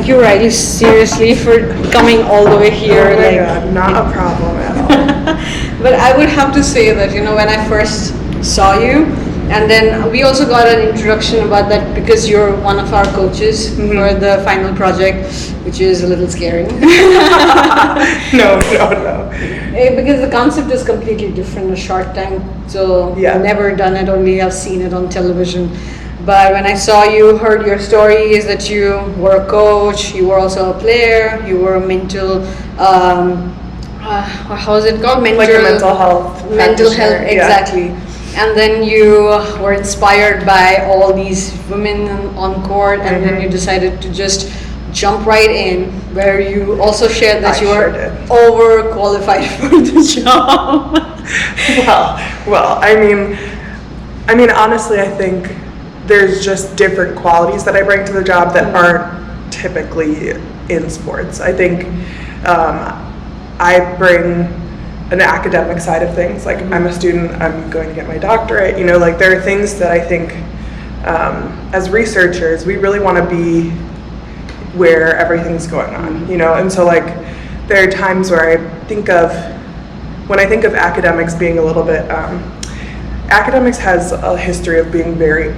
thank you, Riley, seriously for coming all the way here. Oh my God, not a problem at all. But I would have to say that, when I first saw you, and then we also got an introduction about that because you're one of our coaches for the final project, which is a little scary. No. Because the concept is completely different, a Shark Tank. So I've never done it, only I've seen it on television. But when I saw you, heard your stories that you were a coach, you were also a player, you were a mental, how is it called? Like a mental health. Mental health, exactly. And then you were inspired by all these women on court, and then you decided to just jump right in, where you also shared that you were overqualified for the job. Well, I mean, honestly, I think there's just different qualities that I bring to the job that aren't typically in sports. I think I bring an academic side of things. Like, I'm a student, I'm going to get my doctorate, like there are things that I think as researchers we really want to be where everything's going on, and so like there are times where when I think of academics being a little bit academics has a history of being very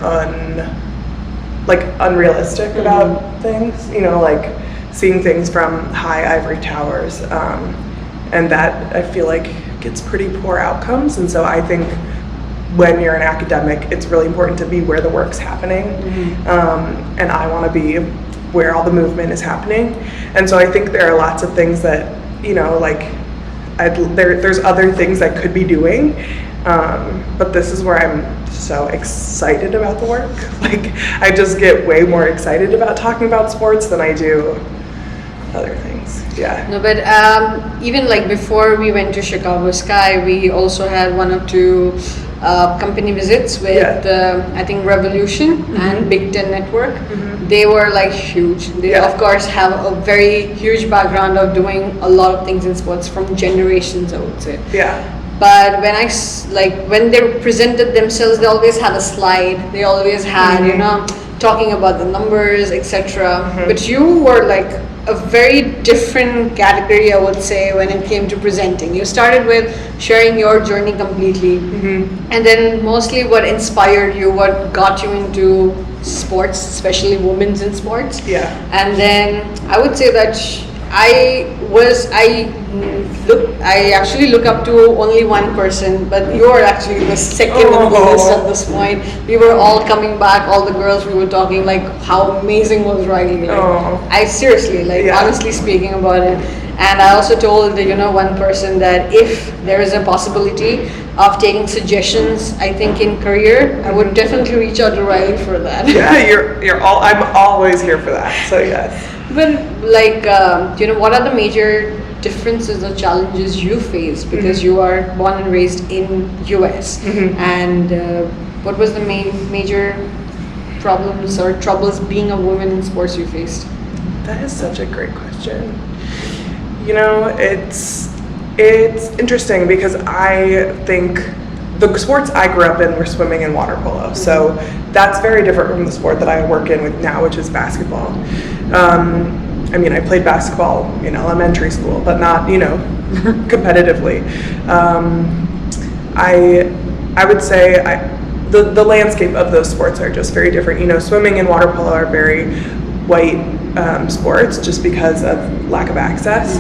unrealistic about things, like seeing things from high ivory towers, and that I feel like gets pretty poor outcomes. And so I think when you're an academic, it's really important to be where the work's happening, and I want to be where all the movement is happening. And so I think there are lots of things that there's other things I could be doing, but this is where I'm so excited about the work. Like, I just get way more excited about talking about sports than I do other things. Yeah. No, but even like before we went to Chicago Sky, we also had one or two company visits with I think Revolution and Big Ten Network. They were like huge. They of course have a very huge background of doing a lot of things in sports from generations, I would say. Yeah. But when they presented themselves, they always had a slide. They always had talking about the numbers, etc. But you were like a very different category, I would say, when it came to presenting. You started with sharing your journey completely, and then mostly what inspired you, what got you into sports, especially women's in sports. Yeah. And then I would say that I actually look up to only one person, but you are actually the second on the list at this point. We were all coming back, all the girls, we were talking like how amazing was Riley. I seriously, honestly speaking about it. And I also told one person that if there is a possibility of taking suggestions, I think in career, I would definitely reach out to Riley for that. Yeah, I'm always here for that. So yes. But what are the major differences or challenges you face, because you are born and raised in US, and what was the major problems or troubles being a woman in sports you faced? That is such a great question. It's interesting because I think the sports I grew up in were swimming and water polo. So that's very different from the sport that I work in with now, which is basketball. I played basketball in elementary school, but not, competitively. I would say the landscape of those sports are just very different. Swimming and water polo are very white sports just because of lack of access.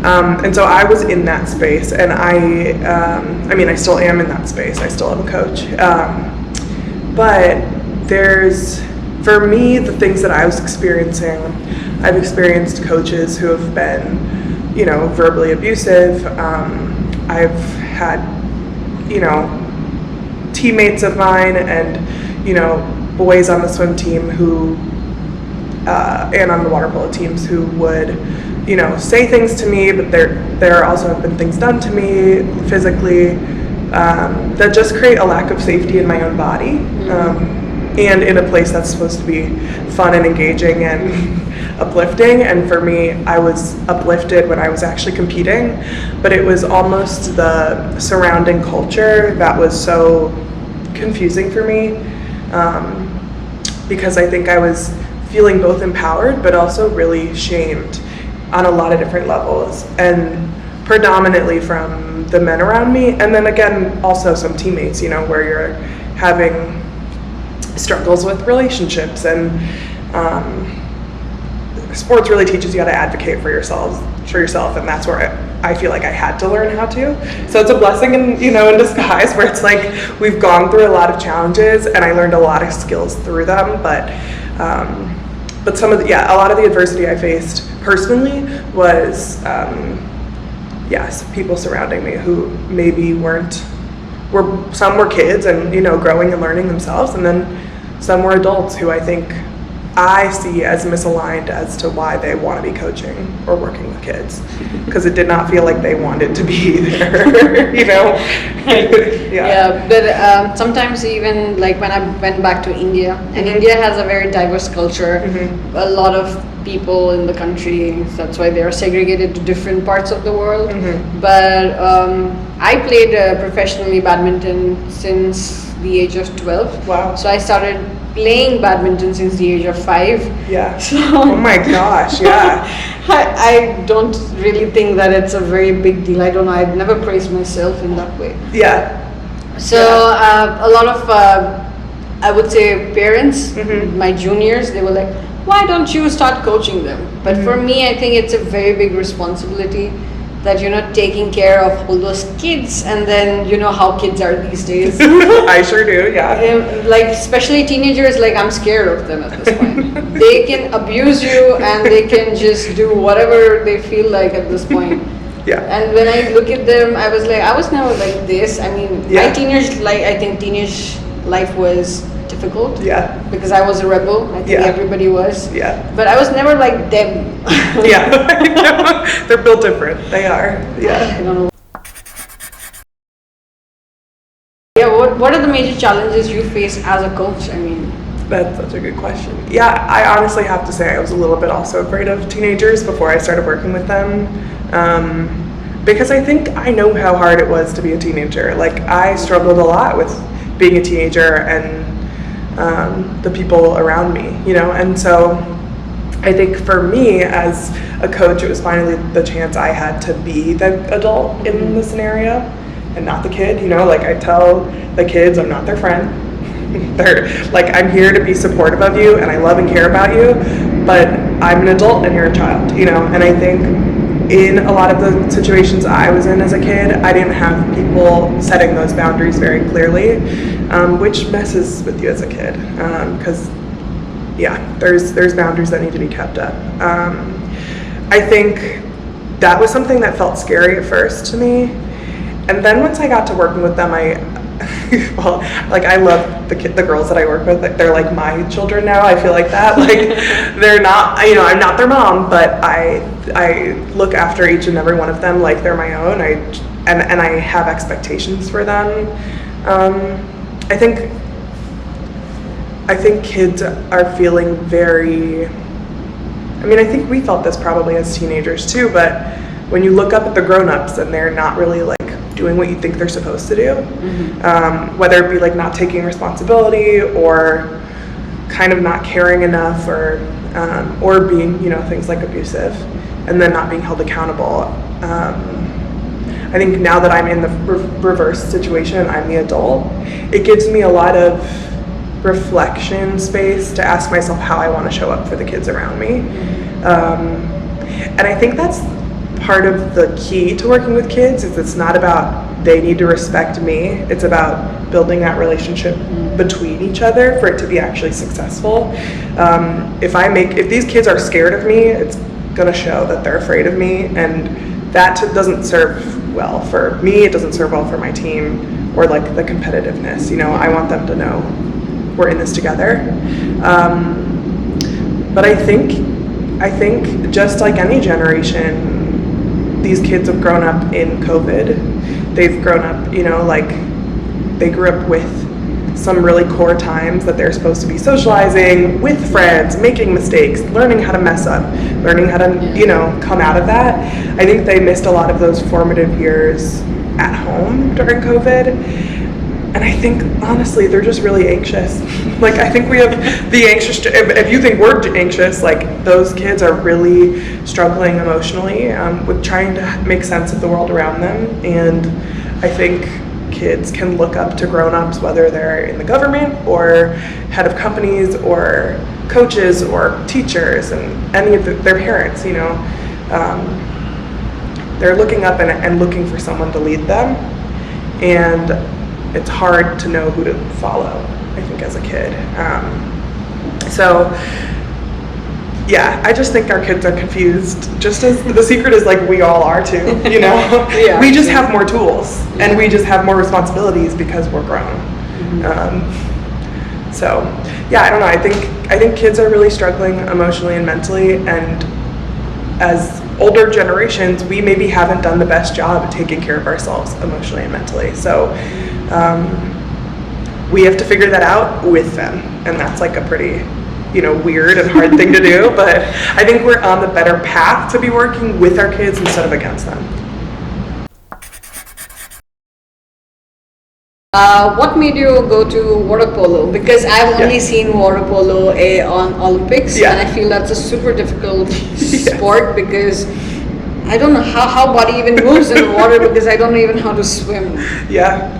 And so I was in that space, and I still am in that space. I still am a coach. But for me, the things that I was experiencing, I've experienced coaches who have been, verbally abusive. I've had, teammates of mine and, boys on the swim team who, and on the water polo teams who would, say things to me, but there also have been things done to me physically that just create a lack of safety in my own body. And in a place that's supposed to be fun and engaging and uplifting. And for me, I was uplifted when I was actually competing, but it was almost the surrounding culture that was so confusing for me, because I think I was feeling both empowered but also really shamed on a lot of different levels, and predominantly from the men around me, and then again also some teammates, you know, where you're having struggles with relationships, and sports really teaches you how to advocate for yourself, and that's where I feel like I had to learn how to. So it's a blessing in, you know, in disguise, where it's like we've gone through a lot of challenges and I learned a lot of skills through them, but some of the, a lot of the adversity I faced personally was yes, people surrounding me who maybe some were kids and, you know, growing and learning themselves, and then some were adults who I think I see as misaligned as to why they want to be coaching or working with kids, because it did not feel like they wanted to be there, you know? But sometimes even like when I went back to India, and India has a very diverse culture, a lot of people in the country, that's why they are segregated to different parts of the world. But I played professionally badminton since the age of 12. Wow. So I started playing badminton since the age of 5. Yeah. So oh my gosh, yeah. I don't really think that it's a very big deal. I don't know. I'd never praised myself in that way. Yeah. So a lot of, I would say, parents, my juniors, they were like, why don't you start coaching them? But for me, I think it's a very big responsibility that you're not taking care of all those kids, and then you know how kids are these days. I sure do, yeah. Like especially teenagers, like I'm scared of them at this point. They can abuse you and they can just do whatever they feel like at this point. Yeah. And when I look at them, I was like, I was never like this. I mean, my teenage life was difficult. Yeah. Because I was a rebel. I think everybody was. Yeah. But I was never like them. Yeah. They're built different. They are. Yeah. I don't know. Yeah. What are the major challenges you face as a coach? I mean. That's such a good question. Yeah, I honestly have to say I was a little bit also afraid of teenagers before I started working with them. Because I think I know how hard it was to be a teenager. Like, I struggled a lot with being a teenager and the people around me, you know? And so I think for me as a coach, it was finally the chance I had to be the adult in the scenario and not the kid, you know? Like, I tell the kids I'm not their friend. They're like, I'm here to be supportive of you and I love and care about you, but I'm an adult and you're a child, you know? And I think in a lot of the situations I was in as a kid, I didn't have people setting those boundaries very clearly, which messes with you as a kid, because there's boundaries that need to be kept up. I think that was something that felt scary at first to me, and then once I got to working with them, well, like, I love the girls that I work with. Like, they're like my children now. I feel like that. Like, they're not, you know, I'm not their mom, but I look after each and every one of them like they're my own. And I have expectations for them. I think kids are feeling very. I mean, I think we felt this probably as teenagers too. But when you look up at the grown-ups and they're not really like doing what you think they're supposed to do, whether it be like not taking responsibility or kind of not caring enough, or being, you know, things like abusive, and then not being held accountable. I think now that I'm in the reverse situation, I'm the adult, it gives me a lot of reflection space to ask myself how I want to show up for the kids around me. And I think that's part of the key to working with kids. Is it's not about they need to respect me, it's about building that relationship between each other for it to be actually successful. If these kids are scared of me, it's gonna show that they're afraid of me, and that doesn't serve well for me, it doesn't serve well for my team, or like the competitiveness, you know. I want them to know we're in this together. But I think just like any generation, these kids have grown up in COVID. They've grown up, you know, like, they grew up with some really core times that they're supposed to be socializing with friends, making mistakes, learning how to mess up, learning how to, you know, come out of that. I think they missed a lot of those formative years at home during COVID. And I think, honestly, they're just really anxious. Like, I think we have the anxious, if you think we're anxious, like, those kids are really struggling emotionally with trying to make sense of the world around them. And I think kids can look up to grown-ups, whether they're in the government or head of companies or coaches or teachers and any of their parents, you know. They're looking up and looking for someone to lead them. And it's hard to know who to follow, I think, as a kid. So, yeah, I just think our kids are confused, just as the secret is like we all are too, you know? Yeah, we just have more tools, and we just have more responsibilities because we're grown. So, yeah, I don't know, I think kids are really struggling emotionally and mentally, and as older generations, we maybe haven't done the best job at taking care of ourselves emotionally and mentally. So we have to figure that out with them, and that's like a pretty, you know, weird and hard thing to do, but I think we're on the better path to be working with our kids instead of against them. What made you go to water polo? Because I've only seen water polo on Olympics, and I feel that's a super difficult sport because I don't know how body even moves in the water because I don't even know how to swim. Yeah.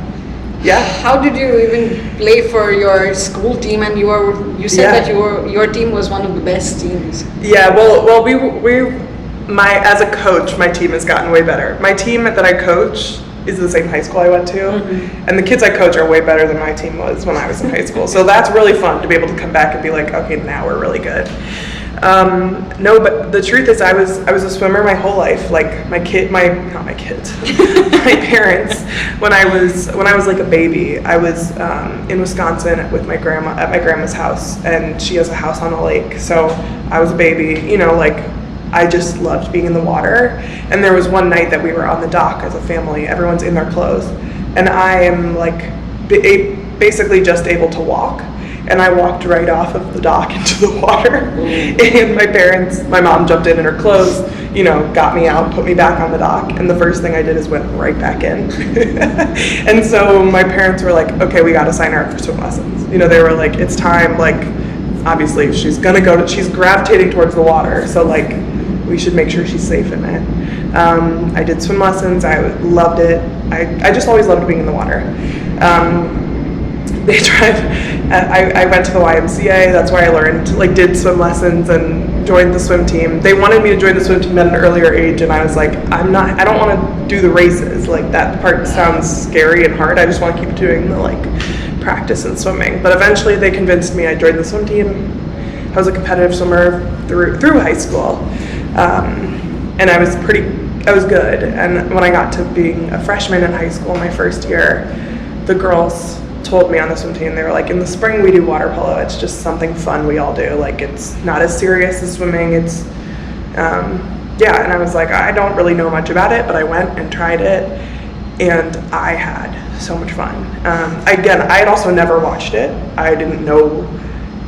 How did you even play for your school team? And you said that your team was one of the best teams. Yeah. Well, as a coach, my team has gotten way better. My team that I coach is the same high school I went to, and the kids I coach are way better than my team was when I was in high school. So that's really fun to be able to come back and be like, okay, now we're really good. No, but the truth is, I was a swimmer my whole life. Like my parents. When I was like a baby, I was in Wisconsin with my grandma at my grandma's house, and she has a house on a lake. So I was a baby, you know, like I just loved being in the water. And there was one night that we were on the dock as a family. Everyone's in their clothes, and I am like basically just able to walk. And I walked right off of the dock into the water. And my mom jumped in her clothes, you know, got me out, put me back on the dock. And the first thing I did is went right back in. And so my parents were like, okay, we got to sign her up for swim lessons. You know, they were like, it's time, like, obviously she's gravitating towards the water. So like, we should make sure she's safe in it. I did swim lessons. I loved it. I just always loved being in the water. I went to the YMCA. That's where I did swim lessons and joined the swim team. They wanted me to join the swim team at an earlier age, and I was like, I don't want to do the races. Like, that part sounds scary and hard. I just want to keep doing the like practice and swimming. But eventually they convinced me. I joined the swim team. I was a competitive swimmer through high school, and I was good. And when I got to being a freshman in high school, my first year, the girls told me on the swim team, they were like, in the spring we do water polo. It's just something fun we all do. Like, it's not as serious as swimming. It's and I was like, I don't really know much about it, but I went and tried it, and I had so much fun. Again, I had also never watched it. I didn't know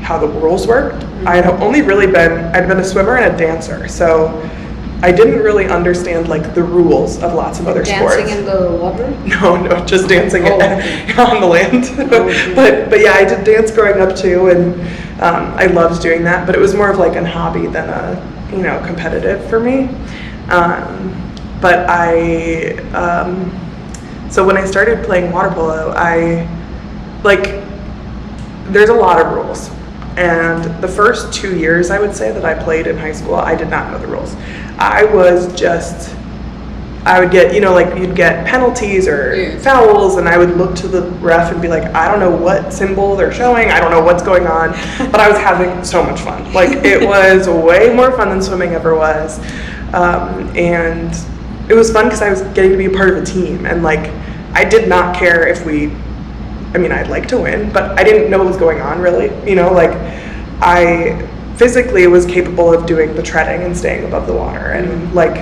how the rules worked. I'd been a swimmer and a dancer, so I didn't really understand like the rules of lots of other sports. Dancing in the water? No, just dancing on the land. But yeah, I did dance growing up too, and I loved doing that. But it was more of like a hobby than a competitive for me. So when I started playing water polo, there's a lot of rules. And the first 2 years, I would say, that I played in high school, I did not know the rules. I would get, you'd get penalties or fouls, and I would look to the ref and be like, I don't know what symbol they're showing, I don't know what's going on, but I was having so much fun. Like, it was way more fun than swimming ever was. And it was fun because I was getting to be a part of a team, and like, I did not care if I'd like to win, but I didn't know what was going on really. I physically was capable of doing the treading and staying above the water, and like,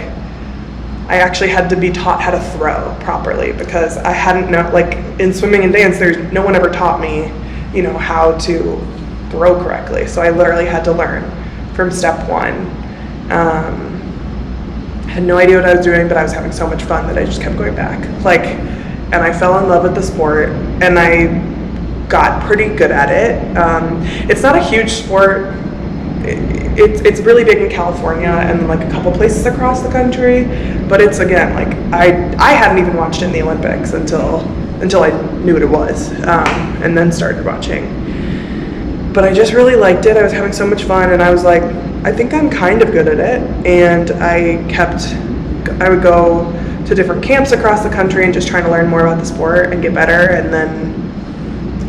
I actually had to be taught how to throw properly because I hadn't known, like in swimming and dance, no one ever taught me, how to throw correctly. So I literally had to learn from step one. I had no idea what I was doing, but I was having so much fun that I just kept going back. Like, and I fell in love with the sport, and I got pretty good at it. It's not a huge sport. It's really big in California and like a couple places across the country, but it's, again, like I hadn't even watched it in the Olympics until I knew what it was, and then started watching. But I just really liked it. I was having so much fun, and I was like, I think I'm kind of good at it. And I would go to different camps across the country and just trying to learn more about the sport and get better. And then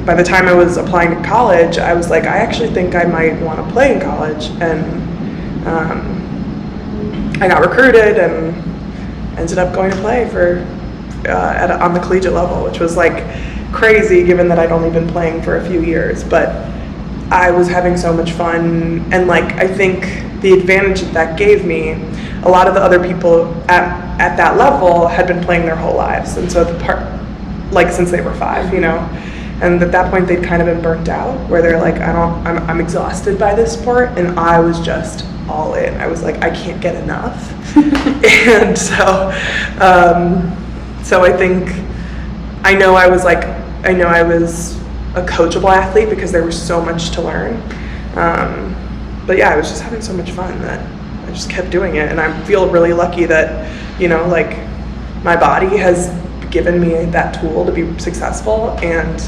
by the time I was applying to college, I was like, I actually think I might want to play in college. And I got recruited and ended up going to play on the collegiate level, which was like crazy given that I'd only been playing for a few years. But I was having so much fun, and like I think the advantage that gave me, a lot of the other people at that level had been playing their whole lives, and so since they were 5, and at that point they'd kind of been burnt out, where they're like, I'm exhausted by this sport, and I was just all in. I was like, I can't get enough. And so I think I know I was a coachable athlete because there was so much to learn. But yeah, I was just having so much fun that I just kept doing it, and I feel really lucky that, my body has given me that tool to be successful, and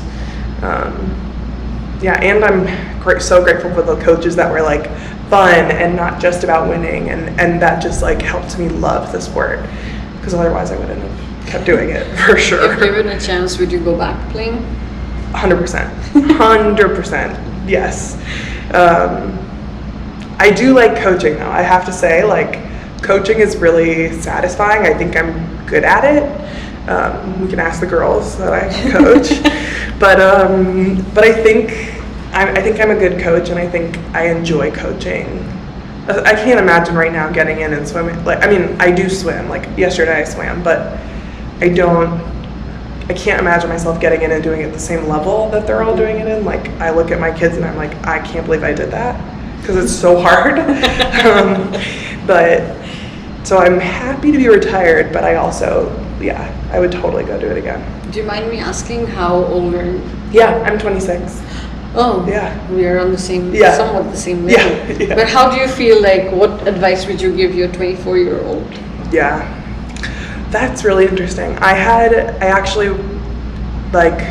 and I'm so grateful for the coaches that were like fun and not just about winning, and that just like helped me love the sport, because otherwise I wouldn't have kept doing it, for sure. If given a chance, would you go back playing? 100%. 100%. Yes. I do like coaching, though. I have to say, like, coaching is really satisfying. I think I'm good at it. We can ask the girls that I coach. But I think I'm a good coach, and I think I enjoy coaching. I can't imagine right now getting in and swimming. I do swim. Like, yesterday I swam, but I can't imagine myself getting in and doing it at the same level that they're all doing it in. Like, I look at my kids and I'm like, I can't believe I did that, because it's so hard. So I'm happy to be retired, but I also, I would totally go do it again. Do you mind me asking how old are you? Yeah, I'm 26. Oh, yeah. We are on the same, somewhat the same level. Yeah. But how do you feel, like, what advice would you give your 24-year-old? Yeah. That's really interesting. I actually, like,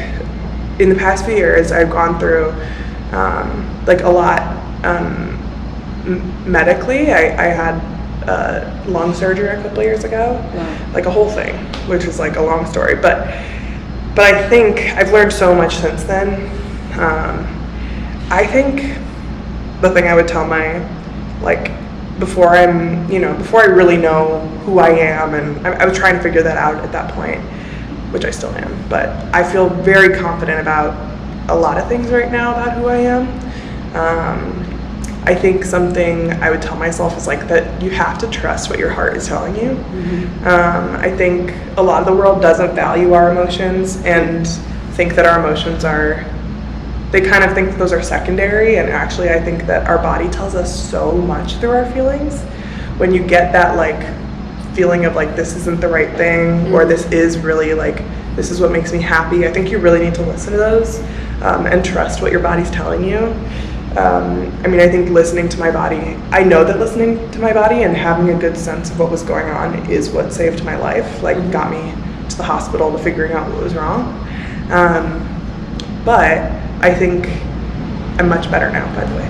in the past few years, I've gone through, like, a lot medically. I had lung surgery a couple years ago, like a whole thing, which is like a long story. But I think I've learned so much since then. I think the thing I would tell before I really know who I am, and I was trying to figure that out at that point, which I still am, but I feel very confident about a lot of things right now about who I am. I think something I would tell myself is like that you have to trust what your heart is telling you. Mm-hmm. I think a lot of the world doesn't value our emotions and think that our emotions they kind of think that those are secondary, and actually I think that our body tells us so much through our feelings. When you get that like feeling of like this isn't the right thing, or this is really like this is what makes me happy, I think you really need to listen to those and trust what your body's telling you. I think listening to my body, I know that listening to my body and having a good sense of what was going on is what saved my life, like got me to the hospital to figuring out what was wrong. But I think I'm much better now, by the way.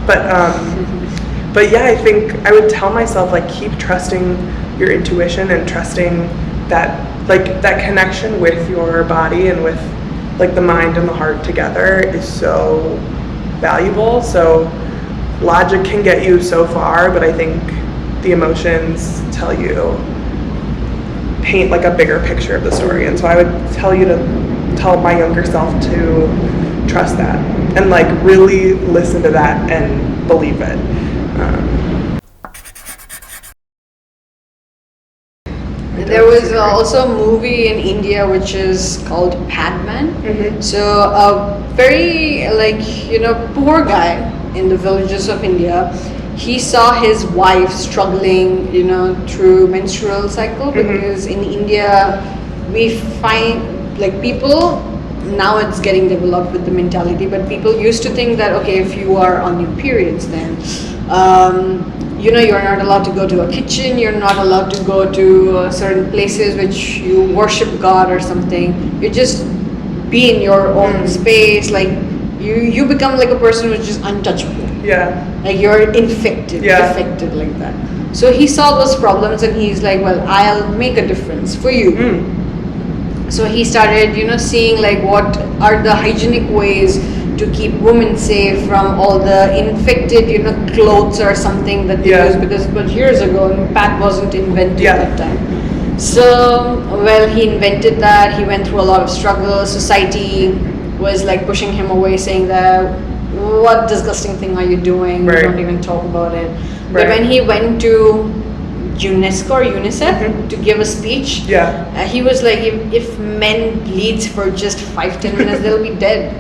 But yeah, I think I would tell myself, like, keep trusting your intuition and trusting that, like, that connection with your body and with, like, the mind and the heart together is so valuable. So logic can get you so far, but I think the emotions paint like a bigger picture of the story. And so I would tell my younger self to trust that and like really listen to that and believe it. There was also a movie in India which is called Padman. Mm-hmm. So a very poor guy in the villages of India, he saw his wife struggling through menstrual cycle, because in India we find like people, now it's getting developed with the mentality, but people used to think that, okay, if you are on your periods, then you're not allowed to go to a kitchen, you're not allowed to go to certain places which you worship God or something. You just be in your own space, like you become like a person which is untouchable. Yeah. Like you're infected, affected like that. So he saw those problems and he's like, well, I'll make a difference for you. So he started, seeing like what are the hygienic ways to keep women safe from all the infected, clothes or something that they use, because it was years ago and pad wasn't invented at that time. So, well, he invented that. He went through a lot of struggle. Society was like pushing him away, saying that, what disgusting thing are you doing? Right. Don't even talk about it. Right. But when he went to UNESCO or UNICEF to give a speech, he was like, if men lead for just 5-10 minutes, they'll be dead.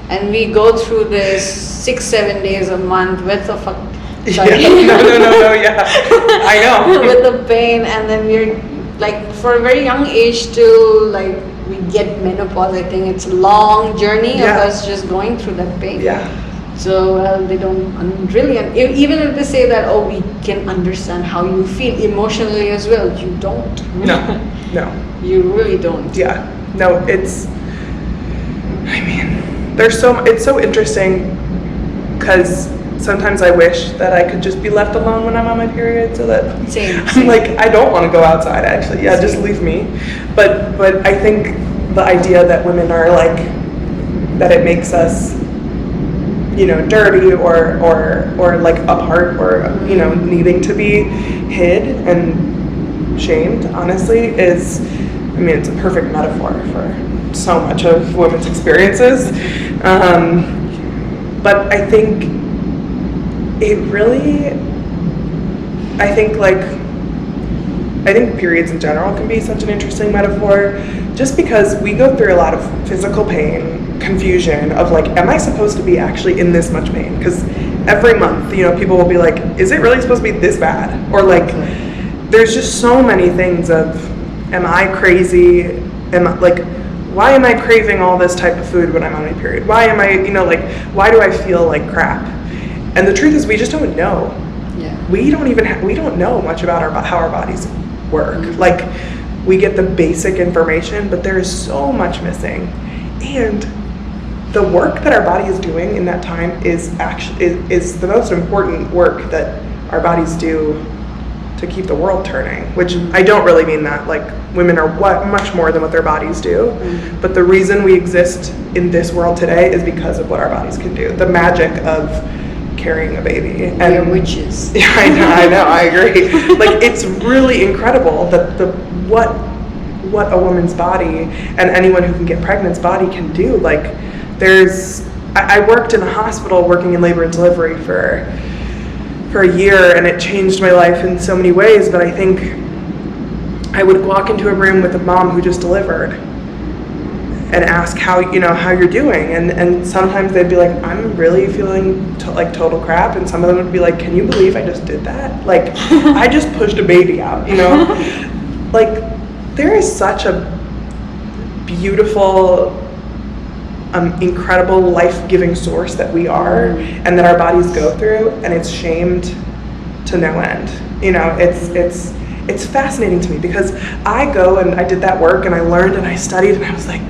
And we go through this 6-7 days a month with the sorry. No, yeah. I know. With the pain, and then we're like, for a very young age till like we get menopause, I think it's a long journey of us just going through that pain. So they don't really, even if they say that, oh, we can understand how you feel emotionally as well, you don't. No. You really don't. Yeah. No, it's so interesting, because sometimes I wish that I could just be left alone when I'm on my period, so that Same. I'm like, I don't want to go outside, actually. Yeah, just leave me. But I think the idea that women are like, that it makes us, dirty or like apart, or needing to be hid and shamed, honestly, it's a perfect metaphor for so much of women's experiences. But I think I think periods in general can be such an interesting metaphor, just because we go through a lot of physical pain, confusion of like, am I supposed to be actually in this much pain? Because every month, people will be like, is it really supposed to be this bad? Or like, there's just so many things of, am I crazy? Why am I craving all this type of food when I'm on my period? Why am I, why do I feel like crap? And the truth is, we just don't know. Yeah. We don't know much about how our bodies work. Mm-hmm. Like, we get the basic information, but there is so much missing. And the work that our body is doing in that time is the most important work that our bodies do to keep the world turning, which I don't really mean that, like, women are much more than what their bodies do, but the reason we exist in this world today is because of what our bodies can do, the magic of carrying a baby. And we're witches. Yeah, I know, I agree. Like, it's really incredible that what a woman's body and anyone who can get pregnant's body can do. Like, I worked in a hospital working in labor and delivery for a year, and it changed my life in so many ways. But I think I would walk into a room with a mom who just delivered and ask how you're doing, and sometimes they'd be like, I'm really feeling like total crap, and some of them would be like, can you believe I just did that? Like, I just pushed a baby out, Like, there is such a beautiful, incredible life-giving source that we are, and that our bodies go through, and it's shamed to no end. It's fascinating to me, because I go and I did that work and I learned and I studied, and I was like,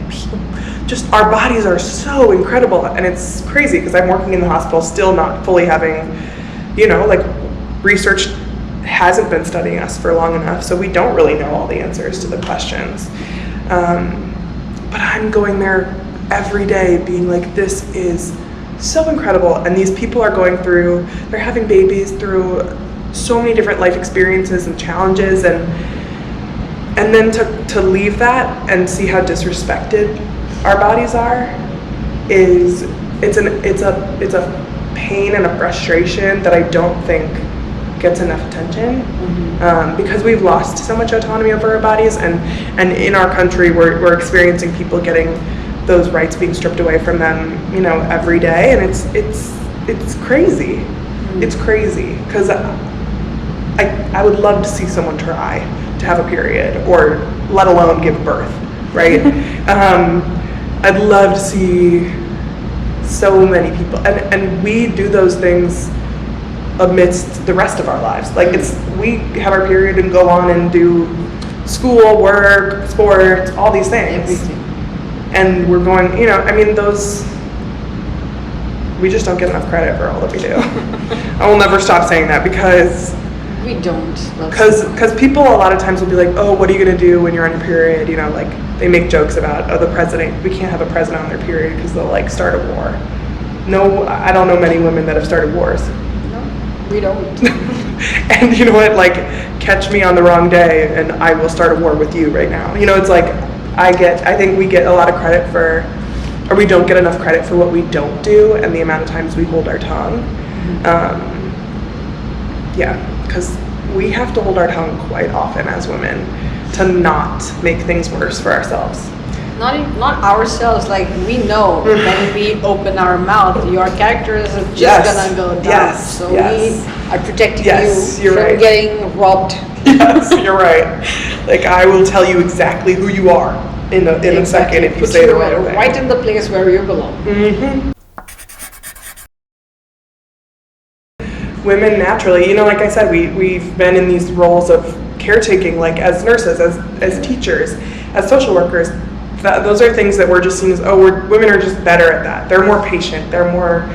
just our bodies are so incredible. And it's crazy because I'm working in the hospital, still not fully having, like, research hasn't been studying us for long enough, so we don't really know all the answers to the questions. But I'm going there every day being like, this is so incredible, and these people are they're having babies through so many different life experiences and challenges, and then to leave that and see how disrespected our bodies are it's a pain and a frustration that I don't think gets enough attention, because we've lost so much autonomy over our bodies, and in our country we're experiencing people getting those rights being stripped away from them, every day, and it's crazy. It's crazy, because I would love to see someone try to have a period, or let alone give birth. right? I'd love to see so many people, and we do those things amidst the rest of our lives. Like we have our period and go on and do school, work, sports, all these things. Everything. And we're going, I mean, we just don't get enough credit for all that we do. I will never stop saying that because we don't. Because people a lot of times will be like, oh, what are you going to do when you're on your period? Like they make jokes about, oh, the president, we can't have a president on their period because they'll like start a war. No, I don't know many women that have started wars. No, we don't. And you know what, like, catch me on the wrong day and I will start a war with you right now. It's like, I think we get a lot of credit for, or we don't get enough credit for what we don't do and the amount of times we hold our tongue. Because we have to hold our tongue quite often as women to not make things worse for ourselves. Not ourselves, like we know when we open our mouth, your character is just gonna go down. Yes. So yes. we are protecting Yes, you you're from right. getting robbed. Yes, you're right. Like I will tell you exactly who you are in a second if you Put say the you right thing. right in the place where you belong. Mm-hmm. Women naturally, like I said, we've been in these roles of caretaking, like as nurses, as teachers, as social workers. Those are things that we're just seen as, women are just better at that. They're more patient, they're more,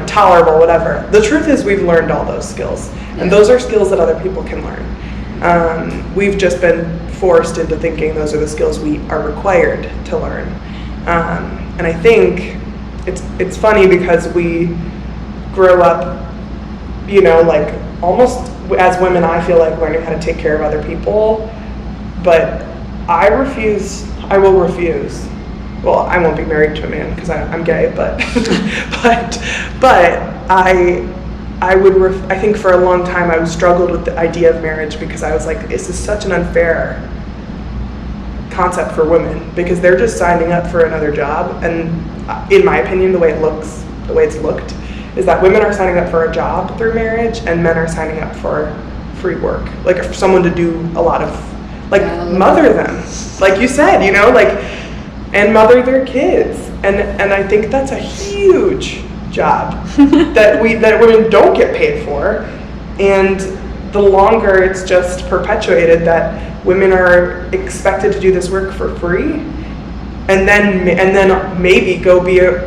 tolerable, whatever. The truth is we've learned all those skills. And those are skills that other people can learn. We've just been forced into thinking those are the skills we are required to learn. And I think it's funny because we grow up, like almost as women, I feel like learning how to take care of other people, but I will refuse. Well, I won't be married to a man because I'm gay, but I think for a long time I struggled with the idea of marriage because I was like, this is such an unfair concept for women because they're just signing up for another job. And in my opinion, the way it's looked, is that women are signing up for a job through marriage and men are signing up for free work. Like for someone to do a lot of, like mother them, like you said, and mother their kids. And I think that's a huge job that women don't get paid for. And the longer it's just perpetuated that women are expected to do this work for free, and then maybe go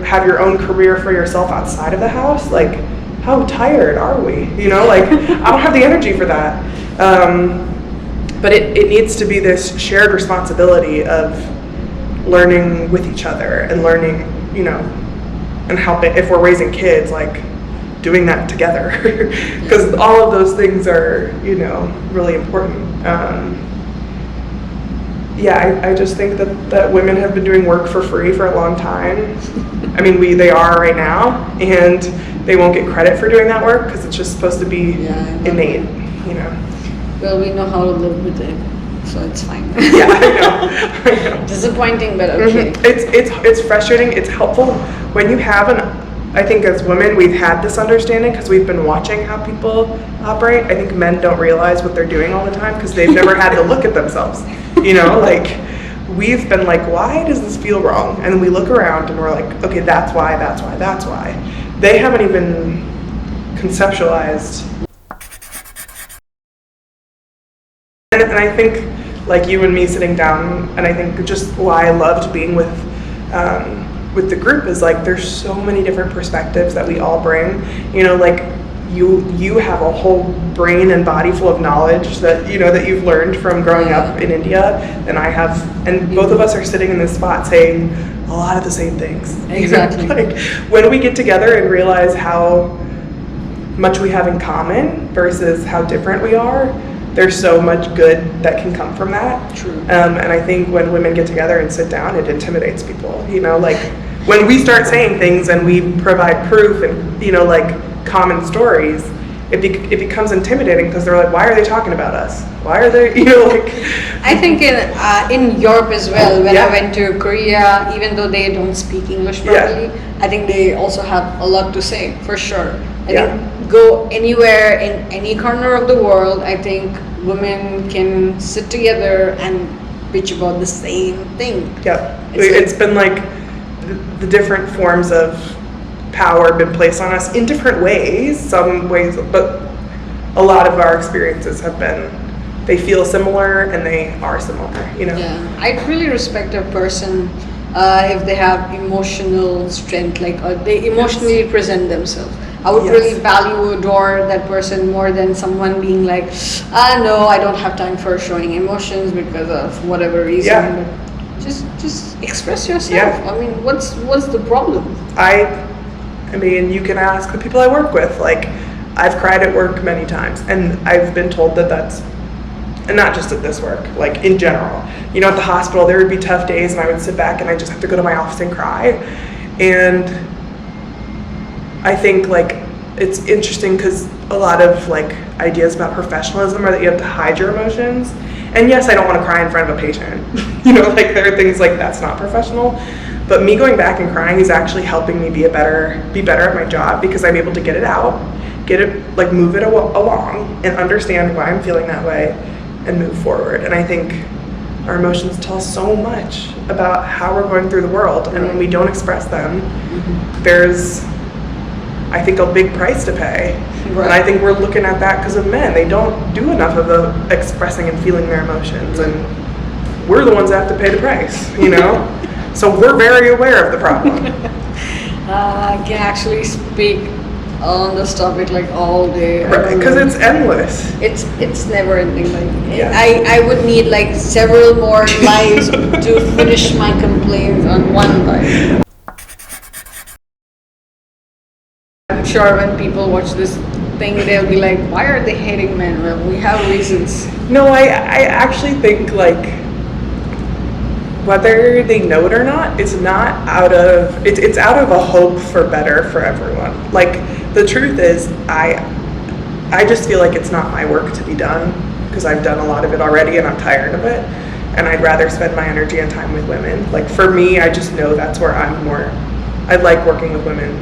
have your own career for yourself outside of the house. Like, how tired are we? Like I don't have the energy for that. But it needs to be this shared responsibility of learning with each other and learning, and helping if we're raising kids, like doing that together, because all of those things are, really important. I just think that women have been doing work for free for a long time. I mean, they are right now, and they won't get credit for doing that work because it's just supposed to be innate, Well, we know how to live with it, so it's fine. Yeah, I know. Disappointing, but okay. Mm-hmm. It's frustrating. It's helpful when you have I think as women, we've had this understanding because we've been watching how people operate. I think men don't realize what they're doing all the time because they've never had to look at themselves. Like we've been like, why does this feel wrong? And we look around and we're like, okay, that's why. They haven't even conceptualized. And I think like you and me sitting down, and I think just why I loved being with the group is like there's so many different perspectives that we all bring. Like you have a whole brain and body full of knowledge that that you've learned from growing up in India, and I have, and both of us are sitting in this spot saying a lot of the same things. Exactly. Like when we get together and realize how much we have in common versus how different we are, there's so much good that can come from that. True. And I think when women get together and sit down, it intimidates people. Like when we start saying things and we provide proof and like common stories, it becomes intimidating because they're like, why are they talking about us? Why are they, like... I think in Europe as well, when I went to Korea, even though they don't speak English properly, I think they also have a lot to say, for sure. I think go anywhere in any corner of the world, I think women can sit together and bitch about the same thing. Yep. It's It's been like the different forms of power been placed on us in different ways, some ways, but a lot of our experiences have been, they feel similar and they are similar, you know? Yeah, I really respect a person if they have emotional strength, like they emotionally present themselves. I would Yes. really value, adore that person more than someone being like, no, I don't have time for showing emotions because of whatever reason. Yeah. But just express yourself. Yeah. I mean, what's the problem? I mean, you can ask the people I work with. Like, I've cried at work many times, and I've been told that that's, and not just at this work, like in general. You know, at the hospital, there would be tough days, and I would sit back and I just have to go to my office and cry. And I think like it's interesting because a lot of like ideas about professionalism are that you have to hide your emotions. And yes, I don't want to cry in front of a patient. You know, like there are things like that's not professional. But me going back and crying is actually helping me be better at my job because I'm able to get it out, like move it along and understand why I'm feeling that way and move forward. And I think our emotions tell us so much about how we're going through the world. And when we don't express them, there's, I think, a big price to pay. Right. And I think we're looking at that because of men. They don't do enough of the expressing and feeling their emotions. And we're the ones that have to pay the price, you know? So we're very aware of the problem. I can actually speak on this topic like all day. Because it's endless. It's never ending. Like Yeah. I would need like several more lives to finish my complaints on one life. I'm sure when people watch this thing, they'll be like, "Why are they hating men?" Well, we have reasons. No, I actually think like whether they know it or not, it's not out of it's out of a hope for better for everyone. Like the truth is, I just feel like it's not my work to be done because I've done a lot of it already and I'm tired of it, and I'd rather spend my energy and time with women. Like for me, I just know that's where I'm more. I like working with women.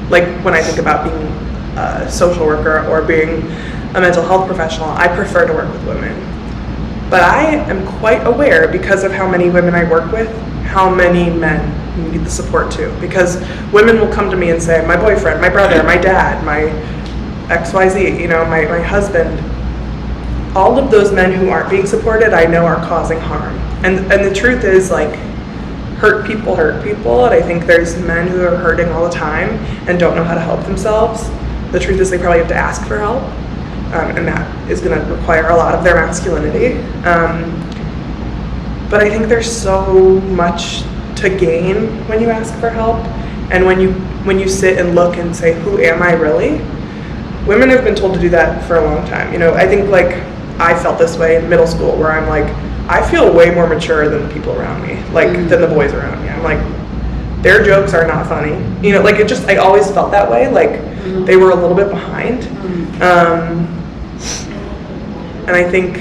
Like when I think about being a social worker or being a mental health professional, I prefer to work with women. But I am quite aware, because of how many women I work with, how many men need the support too. Because women will come to me and say, my boyfriend, my brother, my dad, my XYZ, you know, my husband, all of those men who aren't being supported, I know are causing harm. And the truth is, like, hurt people, and I think there's men who are hurting all the time and don't know how to help themselves. The truth is they probably have to ask for help. And that is going to require a lot of their masculinity. But I think there's so much to gain when you ask for help, and when you sit and look and say, who am I really? Women have been told to do that for a long time. You know, I think like I felt this way in middle school, where I'm like, I feel way more mature than the people around me, like than the boys around me. I'm like, their jokes are not funny. You know, like I always felt that way, like they were a little bit behind. And I think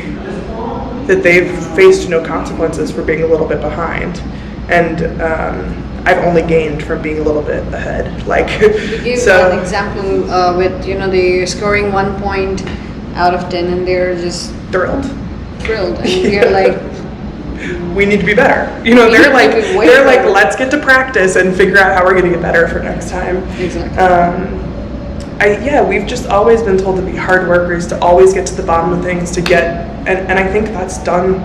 that they've faced no consequences for being a little bit behind. And I've only gained from being a little bit ahead. Like, You gave an example with, you know, they scoring 1 point out of 10 and they're just thrilled. And you're like, we need to be better. You know, We they're need to be way like, better. let's get to practice and figure out how we're going to get better for next time. exactly. We've just always been told to be hard workers, to always get to the bottom of things, to get, and I think that's done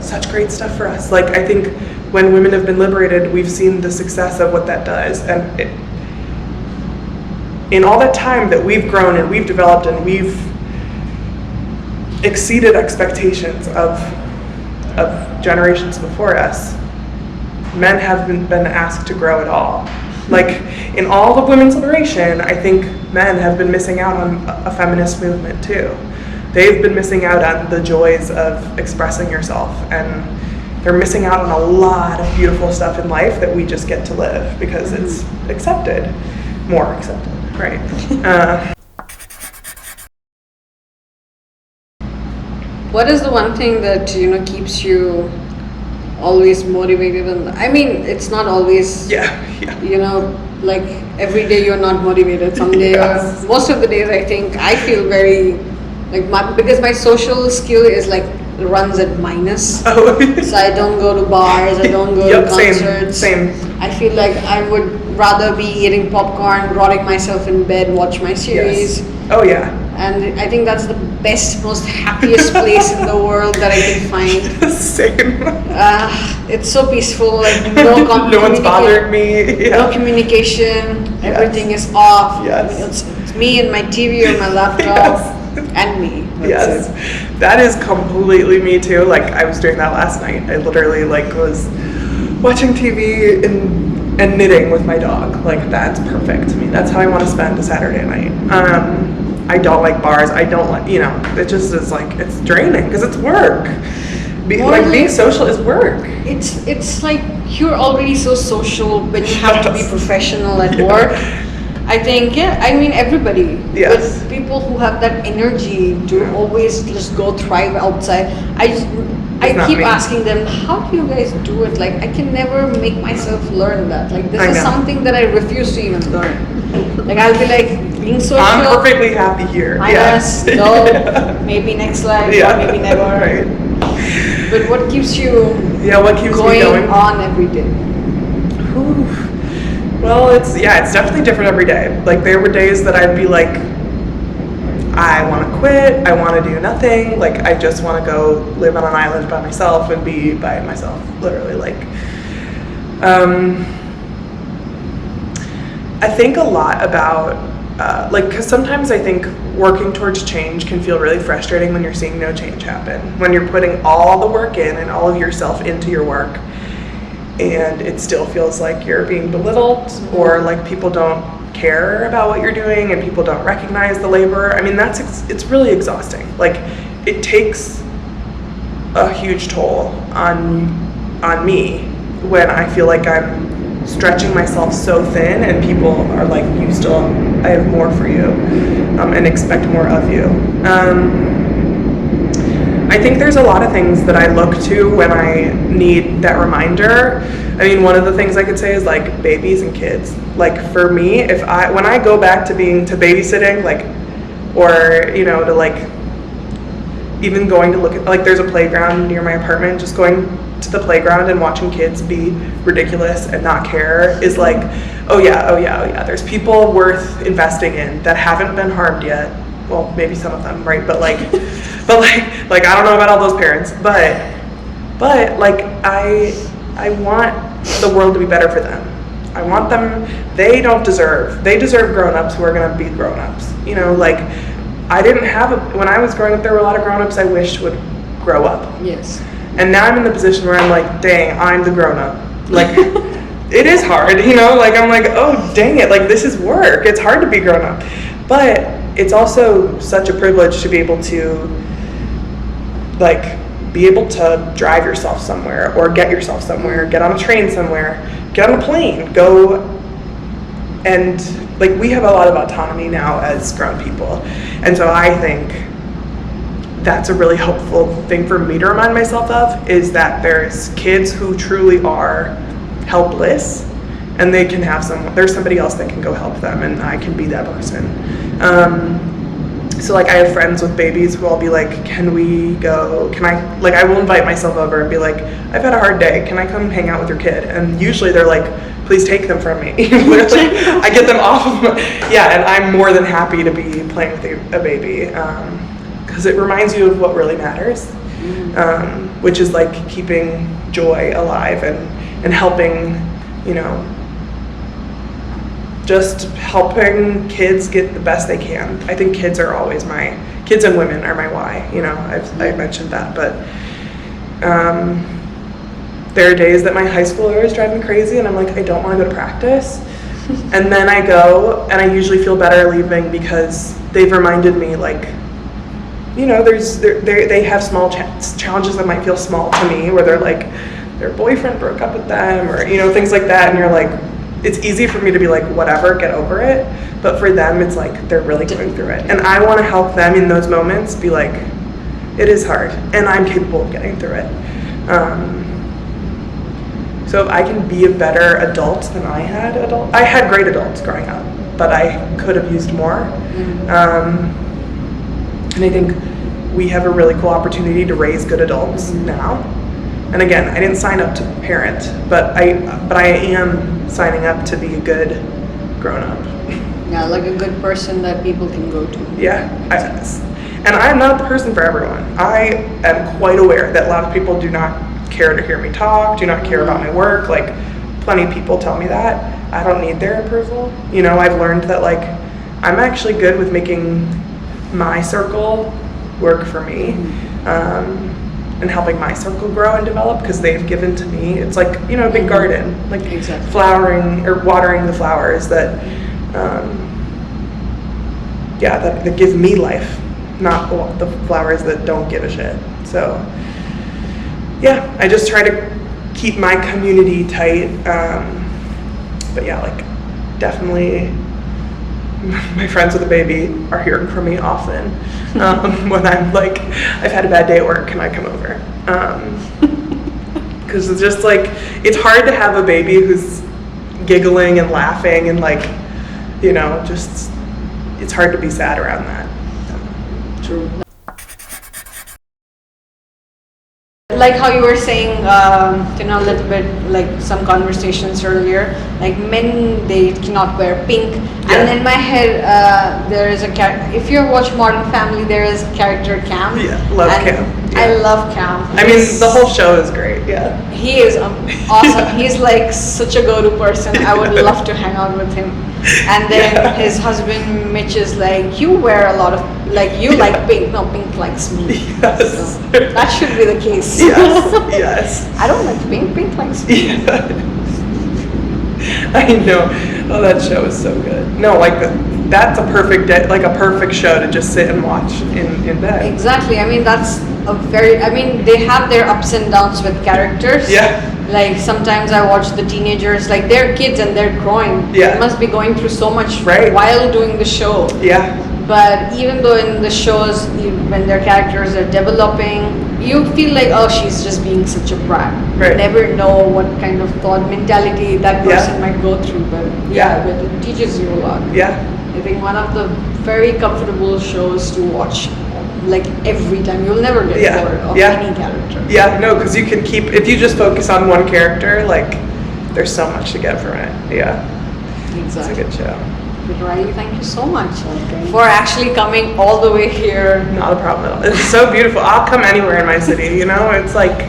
such great stuff for us. Like, I think when women have been liberated, we've seen the success of what that does. And in all that time that we've grown and we've developed and we've exceeded expectations of generations before us, men have been asked to grow at all. Like, in all of women's liberation, I think men have been missing out on a feminist movement too. They've been missing out on the joys of expressing yourself, and they're missing out on a lot of beautiful stuff in life that we just get to live because it's accepted, more accepted, right? What is the one thing that, you know, keeps you always motivated? And I mean, it's not always, Yeah. you know, like every day you're not motivated. Some day, Yes. most of the days, I think I feel very like because my social skill is like runs at minus. Oh. So I don't go to bars, I don't go to concerts. Same. I feel like I would rather be eating popcorn, rotting myself in bed, watch my series. Yes. Oh yeah. And I think that's the best, most happiest place in the world that I can find. Same. It's so peaceful, like no No one's bothered me. Yeah. No communication, everything is off. Yes. It's me and my TV or my laptop and me. That's it. That is completely me too. Like I was doing that last night. I literally like was watching TV and knitting with my dog. Like that's perfect to me. That's how I want to spend a Saturday night. I don't like bars. I don't like, it just is like, it's draining because it's work. Being social is work. It's like you're already so social, but you have to be professional at work. I think, everybody. Yes. But people who have that energy to always just go thrive outside. I keep asking them, how do you guys do it? Like, I can never make myself learn that. Like, this is something that I refuse to even learn. Like, I'll be like, being social. I'm perfectly happy here. Minus, no, maybe next life, or maybe never. Right. But what keeps you what keeps me going on every day? Well, it's definitely different every day. Like there were days that I'd be like, I want to quit, I want to do nothing, like I just want to go live on an island by myself and be by myself, literally. Like I think a lot about because sometimes I think working towards change can feel really frustrating when you're seeing no change happen, when you're putting all the work in and all of yourself into your work and it still feels like you're being belittled or like people don't care about what you're doing and people don't recognize the labor. I mean, it's really exhausting. Like it takes a huge toll on me when I feel like I'm stretching myself so thin and people are like, I have more for you, and expect more of you. I think there's a lot of things that I look to when I need that reminder. I mean, one of the things I could say is like babies and kids. Like for me, when I go back to babysitting, like, or, to like, even going to look at, like there's a playground near my apartment, just going to the playground and watching kids be ridiculous and not care is like, oh yeah, there's people worth investing in that haven't been harmed yet. Well, maybe some of them, right? But like I don't know about all those parents, but like I want the world to be better for them. I want them, they deserve grown-ups who are gonna be grown-ups. Like when I was growing up, there were a lot of grown-ups I wished would grow up. Yes. And now I'm in the position where I'm like, dang, I'm the grown-up. Like, it is hard, like I'm like, oh, dang it, like this is work. It's hard to be grown-up. But it's also such a privilege to be able to, like, drive yourself somewhere or get yourself somewhere, get on a train somewhere, get on a plane, go. And, like, we have a lot of autonomy now as grown people. And so I think that's a really helpful thing for me to remind myself of, is that there's kids who truly are helpless and they can there's somebody else that can go help them and I can be that person. So like I have friends with babies who I'll be like, I will invite myself over and be like, I've had a hard day, can I come hang out with your kid? And usually they're like, please take them from me. I get them off of and I'm more than happy to be playing with a baby. Because it reminds you of what really matters, which is like keeping joy alive and helping, just helping kids get the best they can. I think kids and women are my why. I've mentioned that, but there are days that my high schoolers drive me crazy, and I'm like, I don't want to go to practice, and then I go, and I usually feel better leaving because they've reminded me like. They have small challenges that might feel small to me, where they're like, their boyfriend broke up with them, or things like that, and you're like, it's easy for me to be like, whatever, get over it, but for them, it's like they're really going through it, and I want to help them in those moments. Be like, it is hard, and I'm capable of getting through it. So if I can be a better adult than I had great adults growing up, but I could have used more. And I think we have a really cool opportunity to raise good adults now. And again, I didn't sign up to parent, but I am signing up to be a good grown-up. Yeah, like a good person that people can go to. Yeah, and I'm not the person for everyone. I am quite aware that a lot of people do not care to hear me talk, do not care about my work. Like, plenty of people tell me that. I don't need their approval. You know, I've learned that, like, I'm actually good with making my circle work for me, and helping my circle grow and develop, because they've given to me. It's like, you know, a big garden, like Exactly. flowering or watering the flowers that, that give me life, not the flowers that don't give a shit. So, yeah, I just try to keep my community tight. But yeah, like, definitely my friends with a baby are hearing from me often when I'm like, I've had a bad day at work, can I come over? Because it's just like, it's hard to have a baby who's giggling and laughing and, like, you know, just, it's hard to be sad around that. True. Like how you were saying, you know, a little bit like some conversations earlier, like men, they cannot wear pink. Yeah. And in my head, there is a character, if you watch Modern Family, there is a character Cam. Yeah, love And Cam. Yeah. I love Cam. I mean, the whole show is great, yeah. He is awesome. He's like such a go-to person. I would love to hang out with him. And then his husband Mitch is like, you wear a lot of, like, you like pink. No, pink likes me. Yes. So that should be the case. Yes, yes. I don't like pink. Pink likes me. Yeah. I know. Oh, that show is so good. No, like, that's a perfect day, like a perfect show to just sit and watch in bed. Exactly. I mean, that's a very, I mean, they have their ups and downs with characters. Yeah. Like, sometimes I watch the teenagers, like, they're kids and they're growing. Yeah. They must be going through so much Right. while doing the show. Yeah. But even though in the shows, when their characters are developing, you feel like, oh, she's just being such a brat. Right. You never know what kind of thought mentality that person Yeah. might go through. But Yeah. but it teaches you a lot. Yeah. I think one of the very comfortable shows to watch, like, every time. You'll never get Yeah. bored of Yeah. any character. Yeah, no, because you can keep, if you just focus on one character, like, there's so much to get from it. Yeah, it's a Exactly. good show. But Riley, thank you so much for actually coming all the way here. Not a problem at all. It's so beautiful. I'll come anywhere in my city, you know? It's like,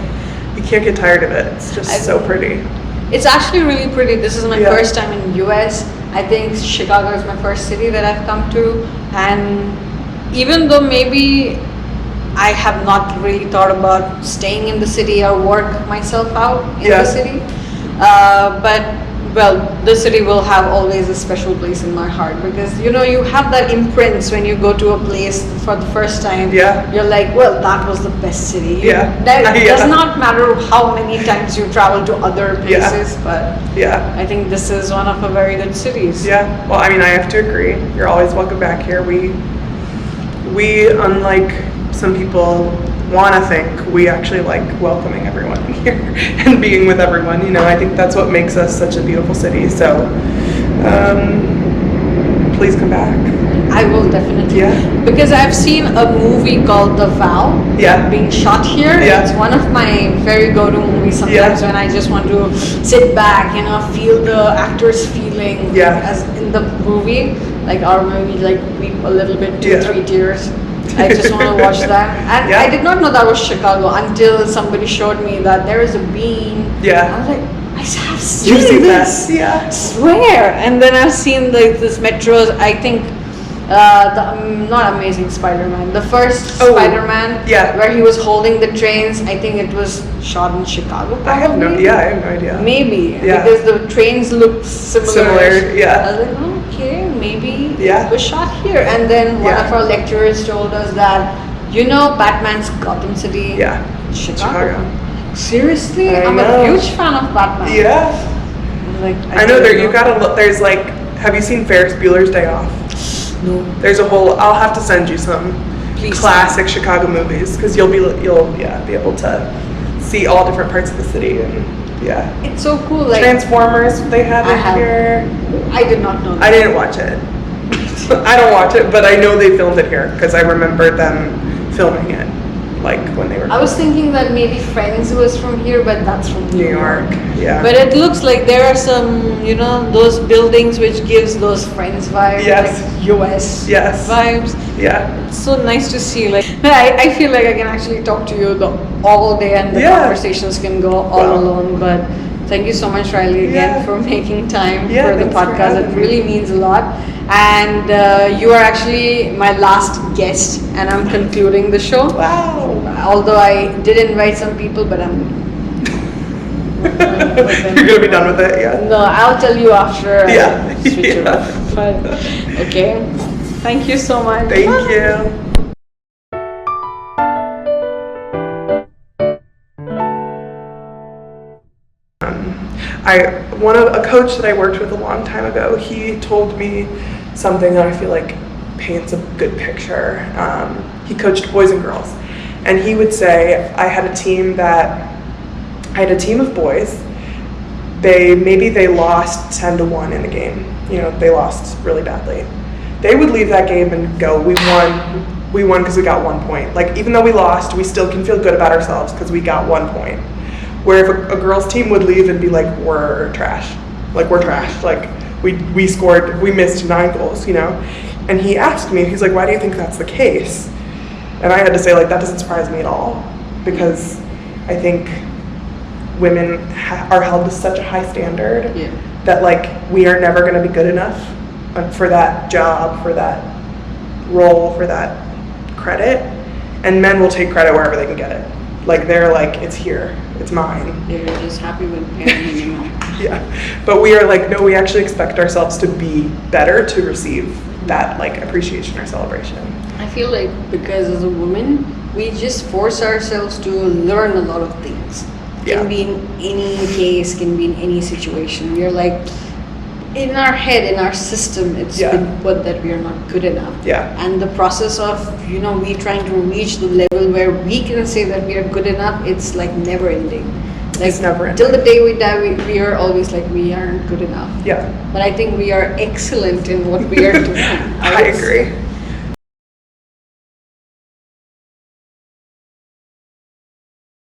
you can't get tired of it. It's just so pretty. It's actually really pretty. This is my Yeah. first time in US. I think Chicago is my first city that I've come to, and even though maybe I have not really thought about staying in the city or work myself out in Yeah. the city, but well, the city will have always a special place in my heart, because you know, you have that imprints when you go to a place for the first time. Yeah. You're like, well, that was the best city. Yeah. That Yeah. does not matter how many times you travel to other Yeah. places, but Yeah. I think this is one of the very good cities. Yeah, well, I mean, I have to agree. You're always welcome back here. We unlike some people want to think, we actually like welcoming everyone here and being with everyone. You know, I think that's what makes us such a beautiful city. So, please come back. I will definitely. Yeah. Because I've seen a movie called The Vow. Yeah. Being shot here. Yeah. It's one of my very go-to movies sometimes Yeah. when I just want to sit back, you know, feel the actors feeling Yeah. as in the movie, like, or maybe like weep a little bit, 2-3 tears. I just want to watch that. And Yeah. I did not know that was Chicago until somebody showed me that there is a bean. Yeah. I was like, I have You've seen seen this. that? Yeah. Swear. And then I've seen like this metros. I think not Amazing Spider-Man, the first Oh, Spider-Man, yeah. where he was holding the trains. I think it was shot in Chicago. I have no, probably. yeah, I have no idea. Maybe, Yeah. because the trains look similar. Similar, yeah. I was like, okay, maybe Yeah. it was shot here. And then one Yeah. of our lecturers told us that, you know, Batman's Gotham City, Yeah. Chicago. Seriously, I I'm know. a huge fan of Batman. Yeah. I'm like, I know there, didn't you gotta look, there's like, have you seen Ferris Bueller's Day Off? No. There's a whole, I'll have to send you some Please. classic Chicago movies, because you'll be able to see all different parts of the city. And yeah, It's so cool. Like, Transformers, they have I it have. here. I did not know that. I didn't watch it. I don't watch it, but I know they filmed it here because I remember them filming it, like when they were. I was thinking that maybe Friends was from here, but that's from New York. Yeah. But it looks like there are some, those buildings which gives those Friends vibes, Yes. like US Yes. vibes. Yeah. It's so nice to see. Like, I feel like I can actually talk to you all day, and the Yeah. conversations can go all Wow. alone. But thank you so much, Riley, again Yeah. for making time Yeah, for the thanks for podcast. having It me. really means a lot. And you are actually my last guest, and I'm concluding the show. Wow. Although I did invite some people, but I'm. You're gonna be done with it, yeah. No, I'll tell you after Yeah. I switch it Yeah. off. But okay, thank you so much. Thank you. A coach that I worked with a long time ago, he told me something that I feel like paints a good picture. He coached boys and girls, and he would say, I had a team of boys. They lost 10-1 in a game. They lost really badly. They would leave that game and go, we won because we got 1 point. Like, even though we lost, we still can feel good about ourselves because we got 1 point. Where if a girl's team would leave and be like, we're trash. Like, we're trash. Like, we missed 9 goals, And he asked me, he's like, why do you think that's the case? And I had to say, like, that doesn't surprise me at all. Because I think women are held to such a high standard that, like, we are never going to be good enough for that job, for that role, for that credit. And men will take credit wherever they can get it. Like, they're like, it's here, it's mine. They're just happy with parenting, Yeah, but we are like, no, we actually expect ourselves to be better to receive that, like, appreciation or celebration. I feel like because as a woman, we just force ourselves to learn a lot of things. Yeah. Can be in any case, can be in any situation. We are like, in our head, in our system, it's been put that we are not good enough. Yeah. And the process of, we trying to reach the level where we can say that we are good enough, it's like never ending. Like, It's never ending. Till the day we die, we are always like, we aren't good enough. Yeah. But I think we are excellent in what we are doing. I agree.